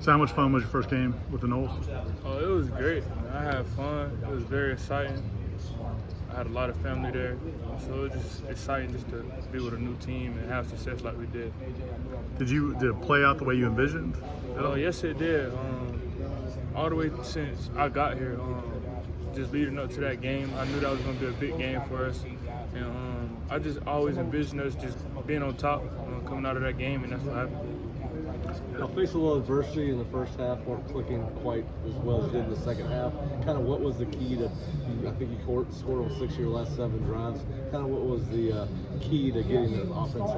So how much fun was your first game with the Noles? Oh, it was great. I had fun. It was very exciting. I had a lot of family there, so it was just exciting just to be with a new team and have success like we did. Did it play out the way you envisioned? Oh, yes, it did. All the way since I got here, just leading up to that game, I knew that was going to be a big game for us. And I just always envisioned us just being on top, coming out of that game, and that's what happened. Now, faced a little adversity in the first half, weren't clicking quite as well as you did in the second half. Kind of what was the key to, I think you scored on 6 of your last 7 drives. Kind of what was the key to getting the offense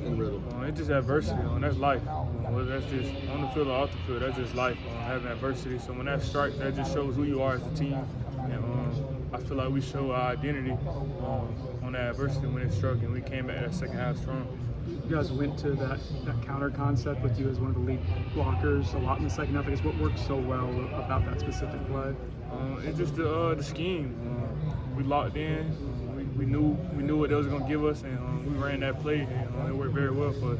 in rhythm? It's just adversity, that's life. That's just on the field or off the field, that's just life, having adversity. So when that strikes, that just shows who you are as a team. And I feel like we show our identity on that adversity when it struck, and we came back that second half strong. You guys went to that counter concept with you as one of the lead blockers a lot in the second half. I guess what worked so well about that specific play? It's just the scheme. We locked in. We knew what they was going to give us, and we ran that play, and it worked very well for us.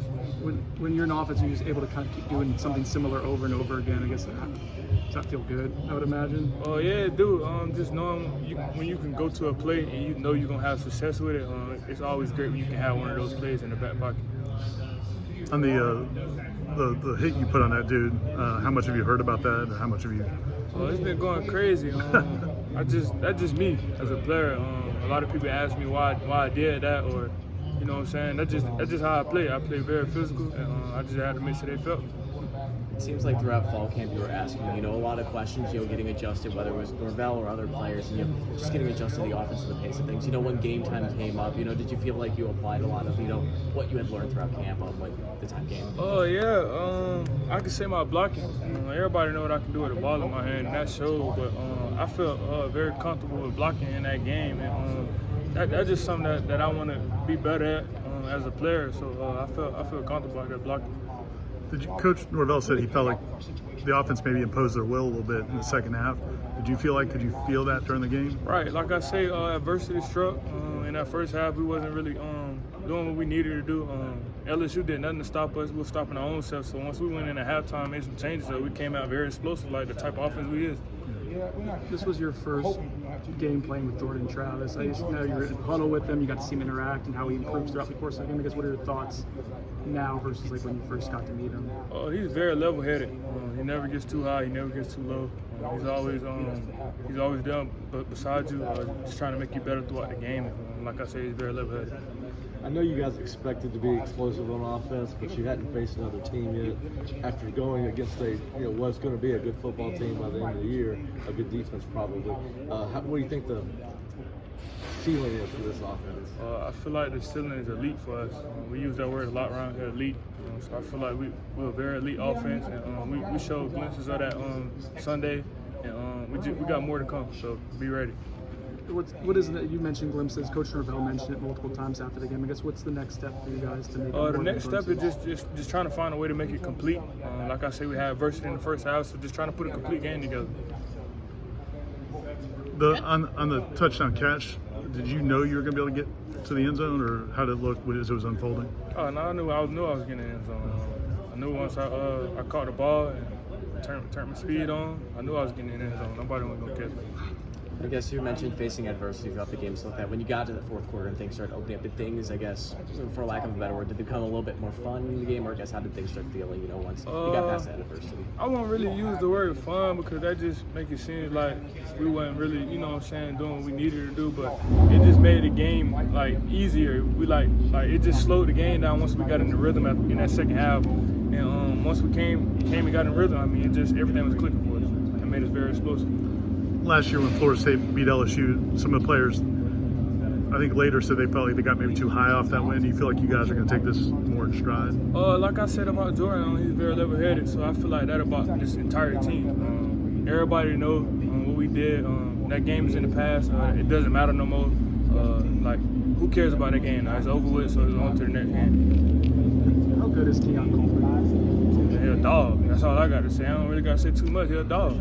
When you're in offense, you're just able to kind of keep doing something similar over and over again. I guess does that feel good? I would imagine. Oh yeah, it do. Just knowing when you can go to a play and you know you're gonna have success with it, it's always great when you can have one of those plays in the back pocket. On the hit you put on that dude, how much have you heard about that? Or how much have you? Oh, it's been going crazy. That's just me as a player. A lot of people ask me why I did that, or you know what I'm saying. That's just how I play. I play very physical, and I just had to make sure they felt me. It seems like throughout fall camp you were asking, a lot of questions, getting adjusted, whether it was Norvell or other players, and just getting adjusted to the offense and the pace of things. When game time came up, did you feel like you applied a lot of, what you had learned throughout camp on the time game? Oh yeah, I can say my blocking. Everybody know what I can do with the ball in my hand, and that showed. But I felt very comfortable with blocking in that game, and that's just something that I want to be better at as a player. So I feel comfortable out there blocking. Coach Norvell said he felt like the offense maybe imposed their will a little bit in the second half. Could you feel that during the game? Right, like I say, adversity struck. In that first half, we wasn't really doing what we needed to do. LSU did nothing to stop us. We were stopping our own self. So once we went in at halftime, made some changes, so we came out very explosive, like the type of offense we is. This was your first game playing with Jordan Travis. I just know you were in the huddle with him. You got to see him interact and how he improves throughout the course of the game. I guess what are your thoughts now versus like when you first got to meet him? He's very level-headed. He never gets too high. He never gets too low. He's always there beside you, just trying to make you better throughout the game. Like I say, he's very level-headed. I know you guys expected to be explosive on offense, but you hadn't faced another team yet. After going against what's going to be a good football team by the end of the year, a good defense probably. What do you think the ceiling is for this offense? I feel like the ceiling is elite for us. We use that word a lot around here, elite. So I feel like we're a very elite offense, and we showed glimpses of that Sunday, and we got more to come. So be ready. What is it? You mentioned glimpses. Coach Norvell mentioned it multiple times after the game. I guess what's the next step for you guys to make it more the next step glimpses? is just trying to find a way to make it complete. Like I say, we had adversity in the first half, so just trying to put a complete game together. On the touchdown catch, did you know you were going to be able to get to the end zone, or how did it look as it was unfolding? Oh no, I knew I was getting in the end zone. I knew once I caught the ball and turned my speed on, I knew I was getting in the end zone. Nobody was going to catch me. I guess you mentioned facing adversity throughout the game, so like that. When you got to the fourth quarter and things started opening up, did things, I guess, for lack of a better word, did it become a little bit more fun in the game, or I guess how did things start feeling, once you got past that adversity? I won't really use the word fun because that just make it seem like we wasn't really, doing what we needed to do, but it just made the game easier. We it just slowed the game down once we got in the rhythm in that second half, and once we came and got in rhythm, it just everything was clicking for us and made us very explosive. Last year when Florida State beat LSU, some of the players, I think later said they got maybe too high off that win. Do you feel like you guys are going to take this more in stride? Like I said about Jordan, he's very level-headed, so I feel like that about this entire team. Everybody know what we did. That game is in the past. It doesn't matter no more. Who cares about that game? It's over with, so it's on to the next game. How good is Keon Coleman? He's a dog. That's all I got to say. I don't really got to say too much. He's a dog.